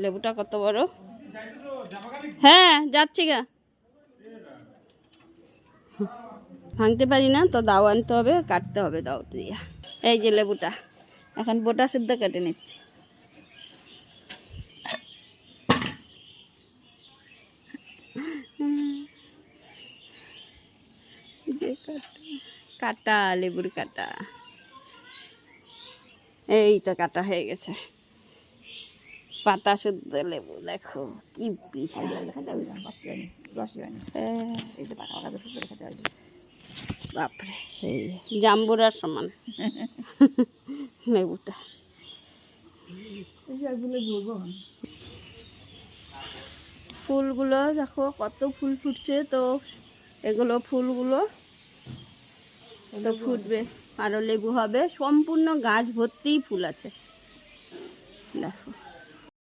লেবুটা কত বড়। হ্যাঁ যাচ্ছি গা, ভাঙতে পারি না তো, দাও আনতে হবে, কাটতে হবে দাও দিয়া। এই যে লেবুটা এখন বোটা শুদ্ধ কেটে নিচ্ছি। কাটা লেবুর কাটা, এই তো কাটা হয়ে গেছে। পাতা শুদ্ধ লেবু দেখো কি পিস, বাপরে এই জাম্বুরার সমান লেবুটা। ফুলগুলো দেখো কত ফুল ফুটছে, তো এগুলো ফুলগুলো তো ফুটবে, আরো লেবু হবে, সম্পূর্ণ গাছ ভর্তিই ফুল আছে দেখো।